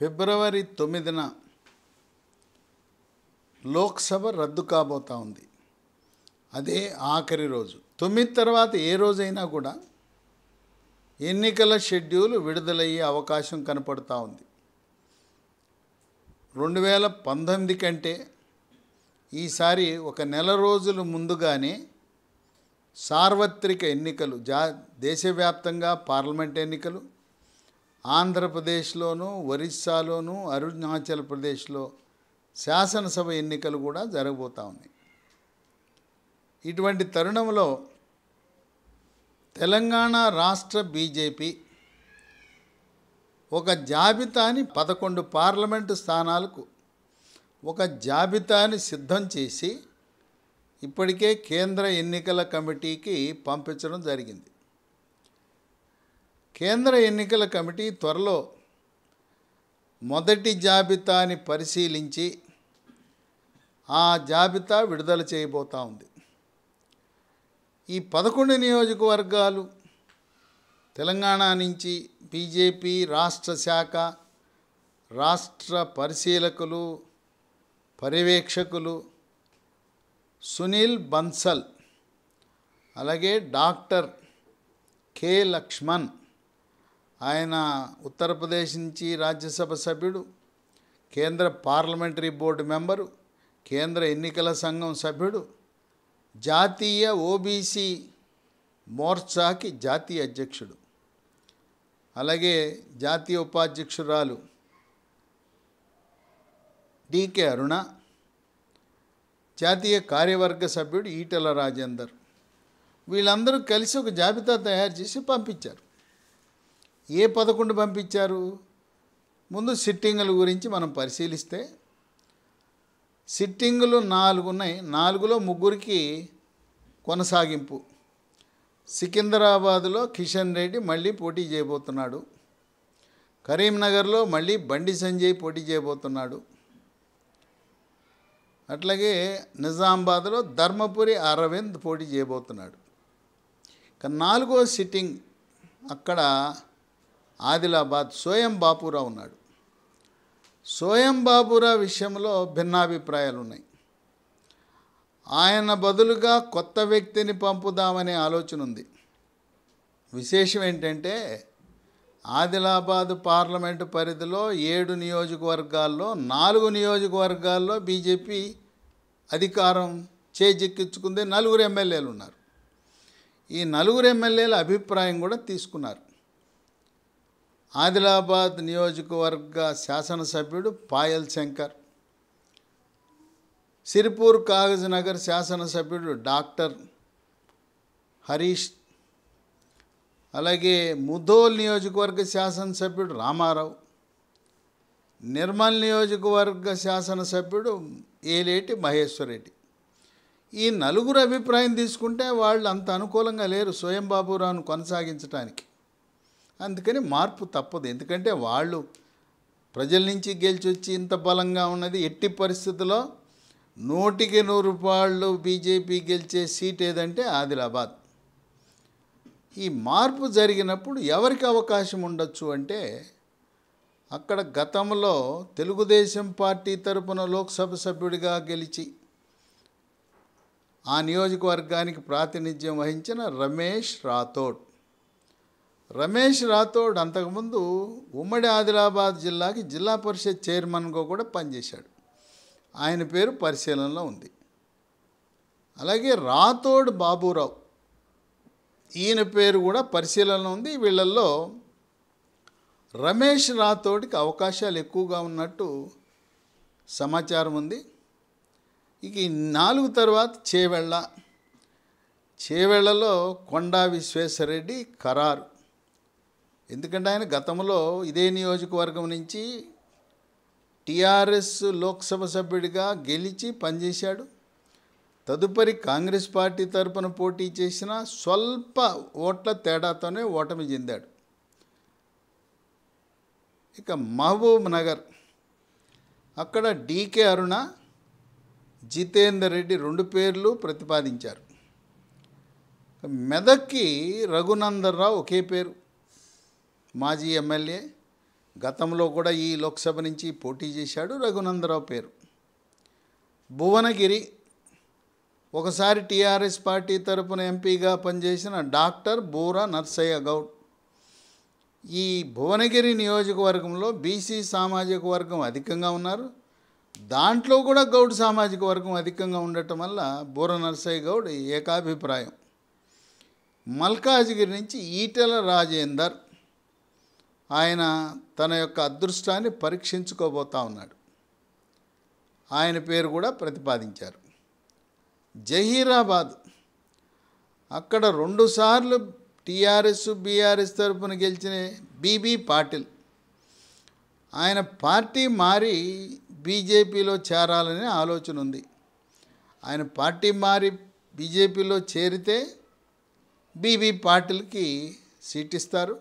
ఫిబ్రవరి 9న లోక్సభ రద్దు కాబోతా ఉంది. అదే ఆఖరి రోజు. 9 తర్వాత ఏ రోజైనా కూడా ఎన్నికల షెడ్యూల్ విడుదలయ్యే అవకాశం కనపడుతూ ఉంది. 2019 కంటే ఈసారి ఒక నెల రోజులు ముందుగానే సార్వత్రిక ఎన్నికలు, దేశవ్యాప్తంగా పార్లమెంట్ ఎన్నికలు, ఆంధ్రప్రదేశ్లోను, ఒరిస్సాలోను, అరుణాచల్ ప్రదేశ్లో శాసనసభ ఎన్నికలు కూడా జరగబోతూ ఉన్నాయి. ఇటువంటి తరుణంలో తెలంగాణ రాష్ట్ర బీజేపీ ఒక జాబితాని 11 పార్లమెంటు స్థానాలకు ఒక జాబితాని సిద్ధం చేసి ఇప్పటికే కేంద్ర ఎన్నికల కమిటీకి పంపించడం జరిగింది. కేంద్ర ఎన్నికల కమిటీ త్వరలో మొదటి జాబితాని పరిశీలించి ఆ జాబితా విడుదల చేయబోతూ ఉంది. ఈ 11 నియోజకవర్గాలు తెలంగాణ నుంచి బీజేపీ రాష్ట్ర శాఖ, రాష్ట్ర పరిశీలకులు, పర్యవేక్షకులు సునీల్ బన్సల్, అలాగే డాక్టర్ కె లక్ష్మణ్, ఆయన ఉత్తరప్రదేశ్ నుంచి రాజ్యసభ సభ్యుడు, కేంద్ర పార్లమెంటరీ బోర్డు మెంబరు, కేంద్ర ఎన్నికల సంఘం సభ్యుడు, జాతీయ ఓబీసీ మోర్చాకి జాతీయ అధ్యక్షుడు, అలాగే జాతీయ ఉపాధ్యక్షురాలు డికే అరుణ, జాతీయ కార్యవర్గ సభ్యుడు ఈటెల రాజేందర్, వీళ్ళందరూ కలిసి ఒక జాబితా తయారు చేసి పంపించారు. ఏ 11 పంపించారు? ముందు సిట్టింగుల గురించి మనం పరిశీలిస్తే సిట్టింగులు 4 ఉన్నాయి. 4లో 3కి కొనసాగింపు. సికింద్రాబాద్లో కిషన్ రెడ్డి మళ్ళీ పోటీ చేయబోతున్నాడు. కరీంనగర్లో మళ్ళీ బండి సంజయ్ పోటీ చేయబోతున్నాడు. అట్లాగే నిజామాబాద్లో ధర్మపురి అరవింద్ పోటీ చేయబోతున్నాడు. ఇక 4వ సిట్టింగ్ అక్కడ ఆదిలాబాద్ సోయం బాపురావు ఉన్నాడు. సోయం బాపురావు విషయంలో భిన్నాభిప్రాయాలు ఉన్నాయి. ఆయన బదులుగా కొత్త వ్యక్తిని పంపుదామనే ఆలోచన ఉంది. విశేషం ఏంటంటే ఆదిలాబాద్ పార్లమెంటు పరిధిలో 7 నియోజకవర్గాల్లో 4 నియోజకవర్గాల్లో బీజేపీ అధికారం చేజిక్కించుకుంది. 4 ఎమ్మెల్యేలు ఉన్నారు. ఈ 4 ఎమ్మెల్యేల అభిప్రాయం కూడా తీసుకున్నారు. ఆదిలాబాద్ నియోజకవర్గ శాసనసభ్యుడు పాయల్ శంకర్, సిరిపూర్ కాగజ్ నగర్ శాసనసభ్యుడు డాక్టర్ హరీష్, అలాగే ముధోల్ నియోజకవర్గ శాసనసభ్యుడు రామారావు, నిర్మల్ నియోజకవర్గ శాసనసభ్యుడు ఏలేటి మహేశ్వర్ రెడ్డి. ఈ 4 అభిప్రాయం తీసుకుంటే వాళ్ళు అంత అనుకూలంగా లేరు సోయం బాపురావును కొనసాగించడానికి. అందుకని మార్పు తప్పదు. ఎందుకంటే వాళ్ళు ప్రజల నుంచి గెలిచి వచ్చి ఇంత బలంగా ఉన్నది. ఎట్టి పరిస్థితుల్లో 100కి 100 రూపాయలు బీజేపీ గెలిచే సీట్ ఏదంటే ఆదిలాబాద్. ఈ మార్పు జరిగినప్పుడు ఎవరికి అవకాశం ఉండొచ్చు అంటే అక్కడ గతంలో తెలుగుదేశం పార్టీ తరపున లోక్సభ సభ్యుడిగా గెలిచి ఆ నియోజకవర్గానికి ప్రాతినిధ్యం వహించిన రమేష్ రాథోడ్ అంతకుముందు ఉమ్మడి ఆదిలాబాద్ జిల్లాకి జిల్లా పరిషత్ చైర్మన్గా కూడా పనిచేశాడు. ఆయన పేరు పరిశీలనలో ఉంది. అలాగే రాథోడ్ బాబురావు, ఈయన పేరు కూడా పరిశీలనలో ఉంది. వీళ్ళల్లో రమేష్ రాథోడ్కి అవకాశాలు ఎక్కువగా ఉన్నట్టు సమాచారం ఉంది. ఇక ఈ 4 తర్వాత చేవెళ్లలో కొండా విశ్వేశ్వరరెడ్డి ఖరారు. ఎందుకంటే ఆయన గతంలో ఇదే నియోజకవర్గం నుంచి టీఆర్ఎస్ లోక్సభ సభ్యుడిగా గెలిచి పనిచేశాడు. తదుపరి కాంగ్రెస్ పార్టీ తరపున పోటీ చేసిన స్వల్ప ఓట్ల తేడాతోనే ఓటమి చెందాడు. ఇక మహబూబ్ నగర్ అక్కడ డికే అరుణ, జితేందర్ రెడ్డి 2 పేర్లు ప్రతిపాదించారు. మెదక్కి రఘునందన్ రావు ఒకే పేరు, మాజీ ఎమ్మెల్యే. గతంలో కూడా ఈ లోక్సభ నుంచి పోటీ చేశాడు. రఘునందరావు పేరు. భువనగిరి ఒకసారి టీఆర్ఎస్ పార్టీ తరపున ఎంపీగా పనిచేసిన డాక్టర్ బూరా నర్సయ్య గౌడ్. ఈ భువనగిరి నియోజకవర్గంలో బీసీ సామాజిక వర్గం అధికంగా ఉన్నారు. దాంట్లో కూడా గౌడ్ సామాజిక వర్గం అధికంగా ఉండటం వల్ల బూర నర్సయ్య గౌడ్ ఏకాభిప్రాయం. మల్కాజ్గిరి నుంచి ఈటెల రాజేందర్, ఆయన తన యొక్క అదృష్టాన్ని పరీక్షించుకోబోతా ఉన్నాడు. ఆయన పేరు కూడా ప్రతిపాదించారు. జహీరాబాద్, అక్కడ 2 సార్లు టీఆర్ఎస్ బీఆర్ఎస్ తరపున గెలిచిన బీబీ పాటిల్, ఆయన పార్టీ మారి బీజేపీలో చేరాలనే ఆలోచన ఉంది. ఆయన పార్టీ మారి బీజేపీలో చేరితే బీబీ పాటిల్కి సీట్ ఇస్తారు.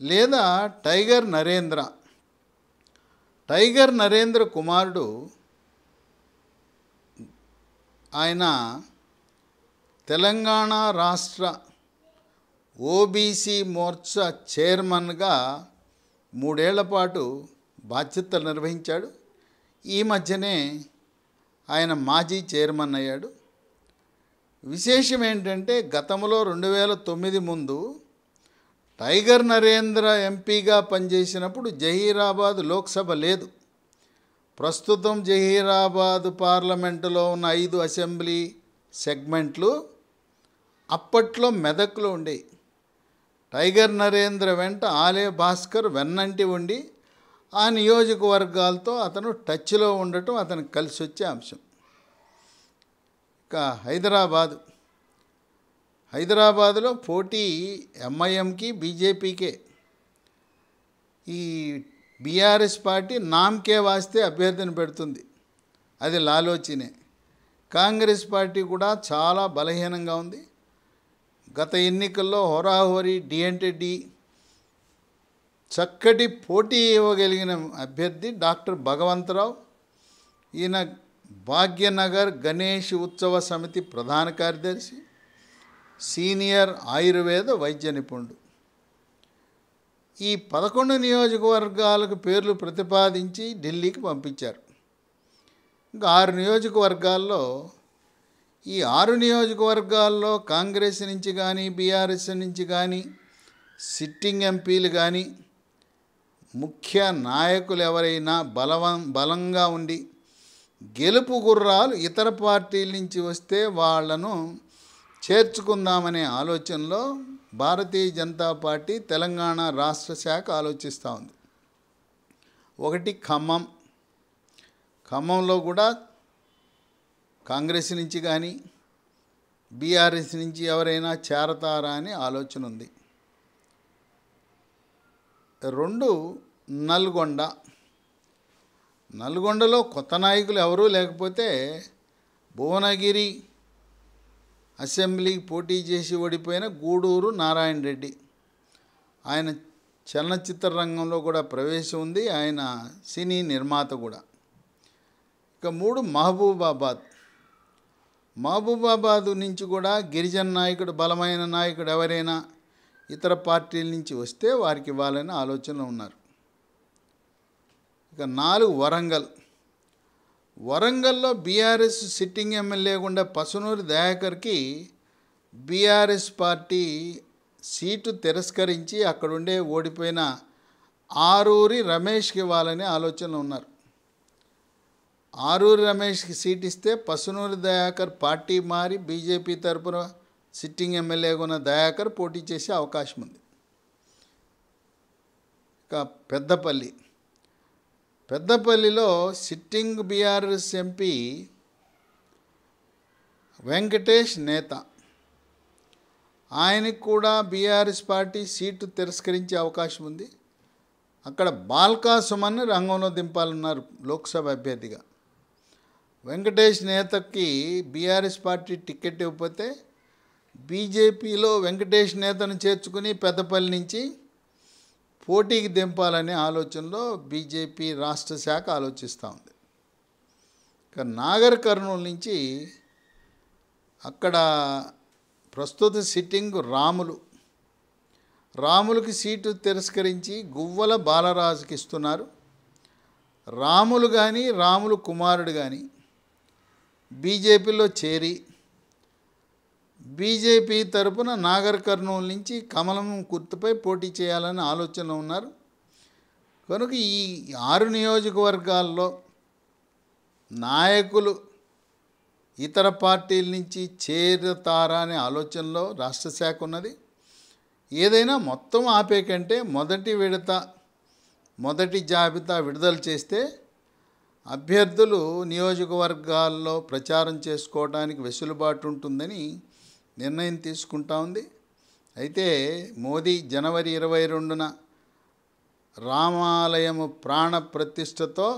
లేదా టైగర్ నరేంద్ర కుమారుడు, ఆయన తెలంగాణ రాష్ట్ర ఓబీసీ మోర్చా చైర్మన్గా 3 ఏళ్ల పాటు బాధ్యతలు నిర్వహించాడు. ఈ మధ్యనే ఆయన మాజీ చైర్మన్ అయ్యాడు. విశేషం ఏంటంటే గతంలో 2009 ముందు టైగర్ నరేంద్ర ఎంపీగా పనిచేసినప్పుడు జహీరాబాద్ లోక్సభ లేదు. ప్రస్తుతం జహీరాబాద్ పార్లమెంటులో ఉన్న 5 అసెంబ్లీ సెగ్మెంట్లు అప్పట్లో మెదక్లో ఉండేవి. టైగర్ నరేంద్ర వెంట ఆలే భాస్కర్ వెన్నంటి ఉండి ఆ నియోజకవర్గాలతో అతను టచ్లో ఉండటం అతనికి కలిసి వచ్చే అంశం. ఇక హైదరాబాదులో పోటీ ఎంఐఎంకి బీజేపీకే. ఈ బీఆర్ఎస్ పార్టీ నామ్కే వాస్తే అభ్యర్థిని పెడుతుంది, అది లాలోచినే. కాంగ్రెస్ పార్టీ కూడా చాలా బలహీనంగా ఉంది. గత ఎన్నికల్లో హోరాహోరీ డి అంటే డి చక్కటి పోటీ ఇవ్వగలిగిన అభ్యర్థి డాక్టర్ భగవంతరావు. ఈయన భాగ్యనగర్ గణేష్ ఉత్సవ సమితి ప్రధాన కార్యదర్శి, సీనియర్ ఆయుర్వేద వైద్య నిపుణుడు. ఈ 11 నియోజకవర్గాలకు పేర్లు ప్రతిపాదించి ఢిల్లీకి పంపించారు. ఇంకా 6 నియోజకవర్గాల్లో, ఈ 6 నియోజకవర్గాల్లో కాంగ్రెస్ నుంచి కానీ బీఆర్ఎస్ నుంచి కానీ సిట్టింగ్ ఎంపీలు కానీ ముఖ్య నాయకులు ఎవరైనా బలంగా ఉండి గెలుపు గుర్రాలు ఇతర పార్టీల నుంచి వస్తే వాళ్లను చేర్చుకుందామనే ఆలోచనలో భారతీయ జనతా పార్టీ తెలంగాణ రాష్ట్ర శాఖ ఆలోచిస్తూ ఉంది. ఒకటి ఖమ్మంలో కూడా కాంగ్రెస్ నుంచి కానీ బీఆర్ఎస్ నుంచి ఎవరైనా చేరతారా అని ఆలోచన ఉంది. 2 నల్గొండలో కొత్త నాయకులు ఎవరూ లేకపోతే భువనగిరి అసెంబ్లీకి పోటీ చేసి ఓడిపోయిన గూడూరు నారాయణ రెడ్డి, ఆయన చలనచిత్ర రంగంలో కూడా ప్రవేశం ఉంది, ఆయన సినీ నిర్మాత కూడా. ఇక 3 మహబూబాబాద్ నుంచి కూడా గిరిజన నాయకుడు, బలమైన నాయకుడు ఎవరైనా ఇతర పార్టీల నుంచి వస్తే వారికి ఇవ్వాలని ఆలోచనలో ఉన్నారు. ఇక 4 వరంగల్లో బీఆర్ఎస్ సిట్టింగ్ ఎమ్మెల్యే గుండా పసునూరి దయాకర్కి బీఆర్ఎస్ పార్టీ సీటు తిరస్కరించి అక్కడుండే ఓడిపోయిన ఆరూరి రమేష్కి ఇవ్వాలని ఆలోచనలో ఉన్నారు. ఆరూరి రమేష్కి సీట్ ఇస్తే పసునూరి దయాకర్ పార్టీ మారి బీజేపీ తరపున సిట్టింగ్ ఎమ్మెల్యేగా ఉన్న దయాకర్ పోటీ చేసే అవకాశం ఉంది. ఇక పెద్దపల్లిలో సిట్టింగ్ బీఆర్ఎస్ ఎంపీ వెంకటేష్ నేత, ఆయనకు కూడా బీఆర్ఎస్ పార్టీ సీటు తిరస్కరించే అవకాశం ఉంది. అక్కడ బాల్కా సుమన్ని రంగంలో దింపాలన్నారు లోక్సభ అభ్యర్థిగా. వెంకటేష్ నేతకి బీఆర్ఎస్ పార్టీ టికెట్ ఇవ్వకపోతే బీజేపీలో వెంకటేష్ నేతను చేర్చుకుని పెద్దపల్లి నుంచి పోటీకి దింపాలనే ఆలోచనలో బీజేపీ రాష్ట్ర శాఖ ఆలోచిస్తూ ఉంది. ఇక నాగర్ కర్నూలు నుంచి, అక్కడ ప్రస్తుత సిట్టింగ్ రాములకి సీటు తిరస్కరించి గువ్వల బాలరాజుకి ఇస్తున్నారు. రాములు కానీ రాములు కుమారుడు కానీ బీజేపీలో చేరి బీజేపీ తరపున నాగర్ కర్నూలు నుంచి కమలం గుర్తుపై పోటీ చేయాలని ఆలోచనలో ఉన్నారు. కనుక ఈ 6 నియోజకవర్గాల్లో నాయకులు ఇతర పార్టీల నుంచి చేరతారా అనే ఆలోచనలో రాష్ట్ర శాఖ ఉన్నది. ఏదైనా మొత్తం ఆపే కంటే మొదటి జాబితా విడుదల చేస్తే అభ్యర్థులు నియోజకవర్గాల్లో ప్రచారం చేసుకోవడానికి వెసులుబాటు ఉంటుందని నిర్ణయం తీసుకుంటా ఉంది. అయితే మోదీ జనవరి 22న రామాలయము ప్రాణ ప్రతిష్టతో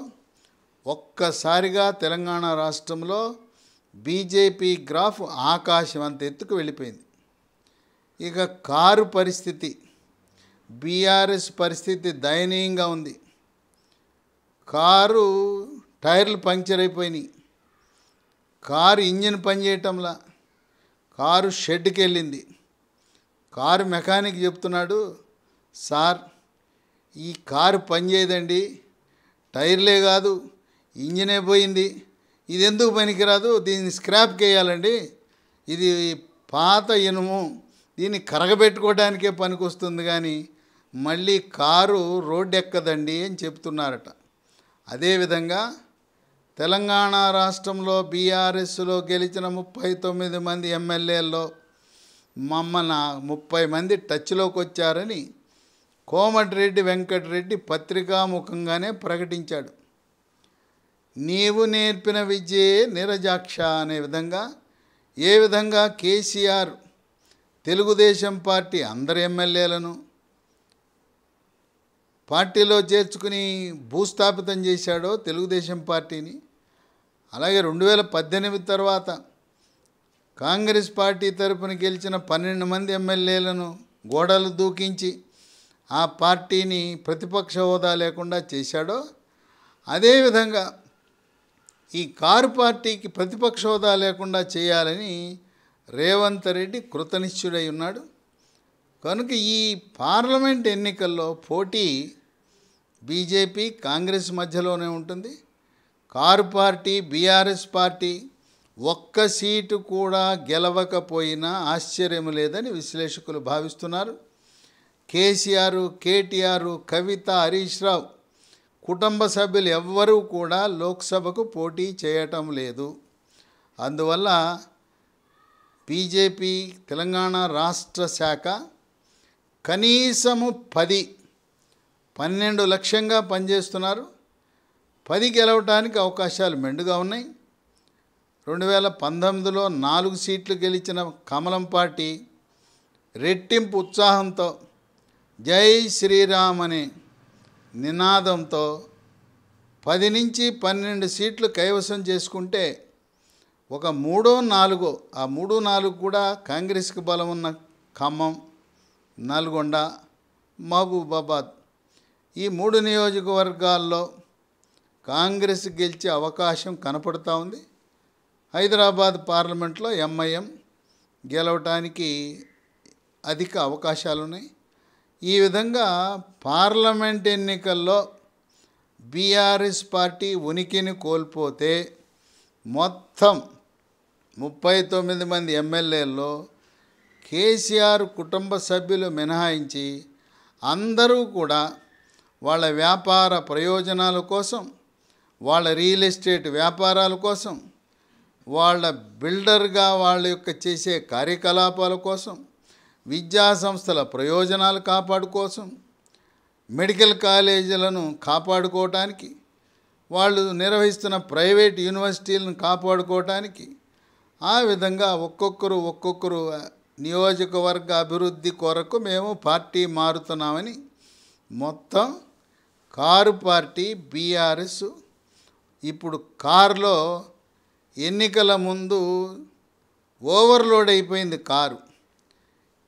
ఒక్కసారిగా తెలంగాణ రాష్ట్రంలో బీజేపీ గ్రాఫ్ ఆకాశం అంత ఎత్తుకు వెళ్ళిపోయింది. ఇక కారు పరిస్థితి, బీఆర్ఎస్ పరిస్థితి దయనీయంగా ఉంది. కారు టైర్లు పంక్చర్ అయిపోయినాయి, కారు ఇంజిన్ పనిచేయటంలా, కారు షెడ్కి వెళ్ళింది. కారు మెకానిక్ చెప్తున్నాడు, సార్ ఈ కారు పనిచేయదండి, టైర్లే కాదు ఇంజినే పోయింది, ఇది ఎందుకు పనికిరాదు, దీన్ని స్క్రాప్కి వేయాలండి, ఇది పాత ఇనుము, దీన్ని కరగబెట్టుకోవడానికే పనికొస్తుంది కానీ మళ్ళీ కారు రోడ్డు ఎక్కదండి అని చెప్తున్నారట. అదేవిధంగా తెలంగాణ రాష్ట్రంలో బీఆర్ఎస్లో గెలిచిన 39 మంది ఎమ్మెల్యేల్లో మమ్మల్ని 30 మంది టచ్లోకి వచ్చారని కోమటిరెడ్డి వెంకటరెడ్డి పత్రికాముఖంగానే ప్రకటించాడు. నీవు నేర్పిన విద్యే నిరజాక్ష అనే విధంగా ఏ విధంగా కేసీఆర్ తెలుగుదేశం పార్టీ అందరి ఎమ్మెల్యేలను పార్టీలో చేర్చుకుని భూస్థాపితం చేశాడో తెలుగుదేశం పార్టీని, అలాగే 2018 తర్వాత కాంగ్రెస్ పార్టీ తరపున గెలిచిన 12 మంది ఎమ్మెల్యేలను గోడలు దూకించి ఆ పార్టీని ప్రతిపక్ష హోదా లేకుండా చేశాడో, అదేవిధంగా ఈ కారు పార్టీకి ప్రతిపక్ష హోదా లేకుండా చేయాలని రేవంత్ రెడ్డి కృతనిశ్చుడై ఉన్నాడు. కనుక ఈ పార్లమెంట్ ఎన్నికల్లో పోటీ బీజేపీ కాంగ్రెస్ మధ్యలోనే ఉంటుంది. కారు పార్టీ బీఆర్ఎస్ పార్టీ ఒక్క సీటు కూడా గెలవకపోయినా ఆశ్చర్యం లేదని విశ్లేషకులు భావిస్తున్నారు. కేసీఆర్, కేటీఆర్, కవిత, హరీష్ రావు కుటుంబ సభ్యులు ఎవ్వరూ కూడా లోక్సభకు పోటీ చేయటం లేదు. అందువల్ల బీజేపీ తెలంగాణ రాష్ట్ర శాఖ కనీసము 12 లక్ష్యంగా పనిచేస్తున్నారు. 10 గెలవటానికి అవకాశాలు మెండుగా ఉన్నాయి. 2019లో 4 సీట్లు గెలిచిన కమలం పార్టీ రెట్టింపు ఉత్సాహంతో జై శ్రీరామ్ అనే నినాదంతో 10 నుంచి 12 సీట్లు కైవసం చేసుకుంటే ఒక 3-4 ఆ 3-4 కూడా కాంగ్రెస్కి బలం ఉన్న ఖమ్మం, నల్గొండ, మహబూబాబాద్ ఈ 3 నియోజకవర్గాల్లో కాంగ్రెస్ గెలిచే అవకాశం కనపడుతూ ఉంది. హైదరాబాద్ పార్లమెంట్లో ఎంఐఎం గెలవటానికి అధిక అవకాశాలు ఉన్నాయి. ఈ విధంగా పార్లమెంట్ ఎన్నికల్లో బీఆర్ఎస్ పార్టీ ఉనికిని కోల్పోతే మొత్తం 39 మంది ఎమ్మెల్యేల్లో కేసీఆర్ కుటుంబ సభ్యులు మినహాయించి అందరూ కూడా వాళ్ళ వ్యాపార ప్రయోజనాల కోసం, వాళ్ళ రియల్ ఎస్టేట్ వ్యాపారాల కోసం, వాళ్ళ బిల్డర్గా వాళ్ళ యొక్క చేసే కార్యకలాపాల కోసం, విద్యా సంస్థల ప్రయోజనాలు కాపాడుకోసం, మెడికల్ కాలేజీలను కాపాడుకోవటానికి, వాళ్ళు నిర్వహిస్తున్న ప్రైవేట్ యూనివర్సిటీలను కాపాడుకోవటానికి, ఆ విధంగా ఒక్కొక్కరు నియోజకవర్గ అభివృద్ధి కొరకు మేము పార్టీ మారుతున్నామని మొత్తం కారు పార్టీ బీఆర్ఎస్ ఇప్పుడు కారులో ఎన్నికల ముందు ఓవర్లోడ్ అయిపోయింది కారు.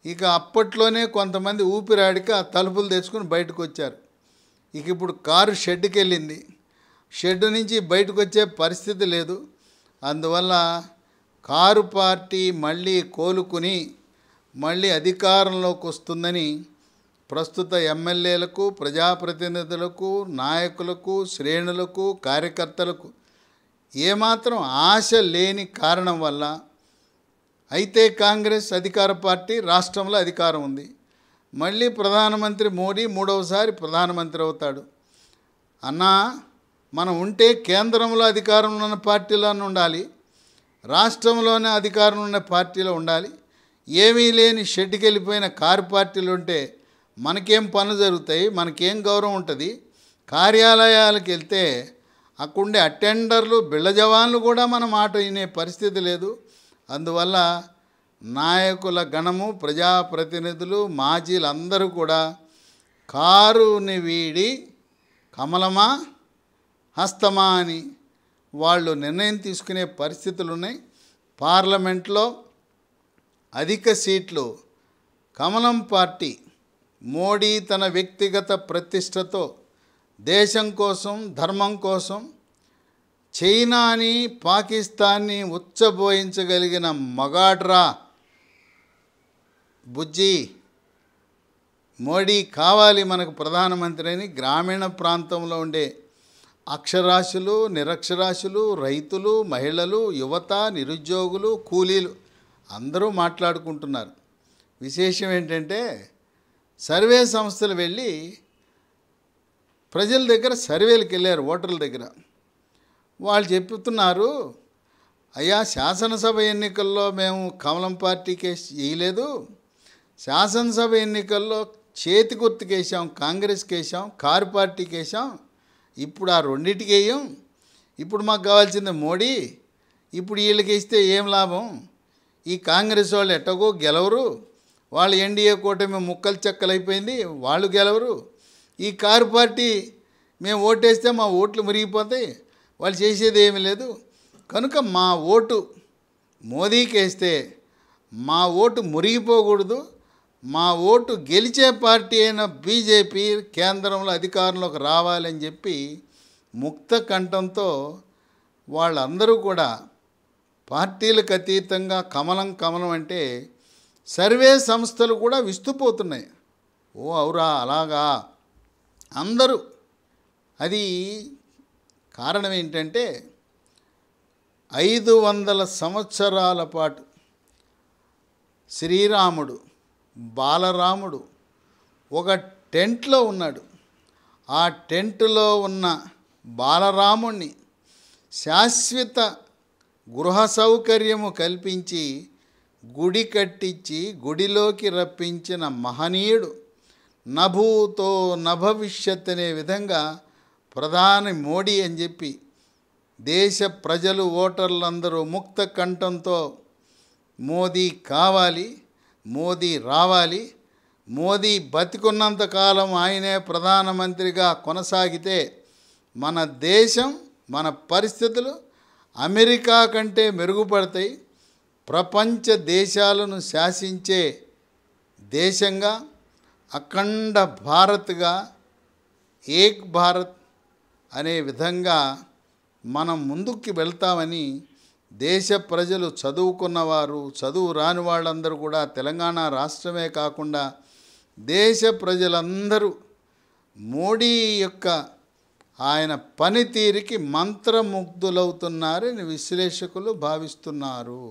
ఇక అప్పట్లోనే కొంతమంది ఊపిరాడికి ఆ తలుపులు తెచ్చుకుని బయటకు వచ్చారు. ఇక ఇప్పుడు కారు షెడ్కి వెళ్ళింది, షెడ్ నుంచి బయటకు వచ్చే పరిస్థితి లేదు. అందువల్ల కారు పార్టీ మళ్ళీ కోలుకుని మళ్ళీ అధికారంలోకి వస్తుందని ప్రస్తుత ఎమ్మెల్యేలకు, ప్రజాప్రతినిధులకు, నాయకులకు, శ్రేణులకు, కార్యకర్తలకు ఏమాత్రం ఆశ లేని కారణం వల్ల, అయితే కాంగ్రెస్ అధికార పార్టీ రాష్ట్రంలో అధికారం ఉంది, మళ్ళీ ప్రధానమంత్రి మోడీ మూడవసారి ప్రధానమంత్రి అవుతాడు. అన్నా, మనం ఉంటే కేంద్రంలో అధికారంలో ఉన్న పార్టీలోనే ఉండాలి, రాష్ట్రంలోనే అధికారంలో ఉన్న పార్టీలో ఉండాలి. ఏమీ లేని షెడ్కి వెళ్ళిపోయిన కారు పార్టీలు ఉంటే మనకేం పనులు జరుగుతాయి, మనకేం గౌరవం ఉంటుంది? కార్యాలయాలకు వెళ్తే అక్కడుండే అటెండర్లు, బిళ్ళ జవాన్లు కూడా మన మాట వినే పరిస్థితి లేదు. అందువల్ల నాయకుల గణము, ప్రజాప్రతినిధులు, మాజీలు అందరూ కూడా కారుని వీడి కమలమా హస్తమా అని వాళ్ళు నిర్ణయం తీసుకునే పరిస్థితులు ఉన్నాయి. పార్లమెంట్లో అధిక సీట్లు కమలం పార్టీ, మోడీ తన వ్యక్తిగత ప్రతిష్టతో దేశం కోసం, ధర్మం కోసం చైనాని, పాకిస్తాన్ని ఉచ్చబోయించగలిగిన మగాడ్రా బుజ్జి, మోడీ కావాలి మనకు ప్రధానమంత్రి అని గ్రామీణ ప్రాంతంలో ఉండే అక్షరాస్యులు, నిరక్షరాస్యులు, రైతులు, మహిళలు, యువత, నిరుద్యోగులు, కూలీలు అందరూ మాట్లాడుకుంటున్నారు. విశేషం ఏంటంటే, సర్వే సంస్థలు వెళ్ళి ప్రజల దగ్గర సర్వేలకు వెళ్ళారు, ఓటర్ల దగ్గర. వాళ్ళు చెప్తున్నారు, అయ్యా శాసనసభ ఎన్నికల్లో మేము కమలం పార్టీకి వేయలేదు, శాసనసభ ఎన్నికల్లో చేతి గుర్తుకు వేసాం, కాంగ్రెస్కి వేసాం, కారు పార్టీకి వేసాం, ఇప్పుడు ఆ రెండింటికి వేయం. ఇప్పుడు మాకు కావాల్సింది మోడీ. ఇప్పుడు వీళ్ళకి ఇస్తే ఏం లాభం? ఈ కాంగ్రెస్ వాళ్ళు ఎట్టగో గెలవరు, వాళ్ళు ఎన్డీఏ కూటమి ముక్కలు చెక్కలైపోయింది, వాళ్ళు గెలవరు. ఈ కారు పార్టీ మేము ఓటేస్తే మా ఓట్లు మురిగిపోతాయి, వాళ్ళు చేసేది ఏమీ లేదు. కనుక మా ఓటు మోదీకి వేస్తే మా ఓటు మురిగిపోకూడదు, మా ఓటు గెలిచే పార్టీ అయిన బీజేపీ కేంద్రంలో అధికారంలోకి రావాలని చెప్పి ముక్త కంఠంతో వాళ్ళందరూ కూడా పార్టీలకు అతీతంగా కమలం కమలం అంటే సర్వే సంస్థలు కూడా విస్తుపోతున్నాయి. ఓ అవురా, అలాగా అందరూ. అది కారణం ఏంటంటే 500 సంవత్సరాల పాటు శ్రీరాముడు, బాలరాముడు ఒక టెంట్లో ఉన్నాడు. ఆ టెంట్లో ఉన్న బాలరాముణ్ణి శాశ్వత గృహ సౌకర్యము కల్పించి గుడి కట్టించి గుడిలోకి రప్పించిన మహనీయుడు. నభూతో నభవిష్యత్ అనే విధంగా ప్రధాని మోడీ అని చెప్పి దేశ ప్రజలు, ఓటర్లందరూ ముక్త కంఠంతో మోదీ కావాలి, మోదీ రావాలి, మోదీ బతికున్నంతకాలం ఆయనే ప్రధానమంత్రిగా కొనసాగితే మన దేశం, మన పరిస్థితులు అమెరికా కంటే మెరుగుపడతాయి. ప్రపంచ దేశాలను శాసించే దేశంగా, అఖండ భారత్గా, ఏక్ భారత్ అనే విధంగా మనం ముందుకు వెళ్తామని దేశ ప్రజలు, చదువుకున్నవారు, చదువు రాని వాళ్ళందరూ కూడా, తెలంగాణ రాష్ట్రమే కాకుండా దేశ ప్రజలందరూ మోడీ యొక్క ఆయన పనితీరుకి మంత్రముగ్ధులవుతున్నారని విశ్లేషకులు భావిస్తున్నారు.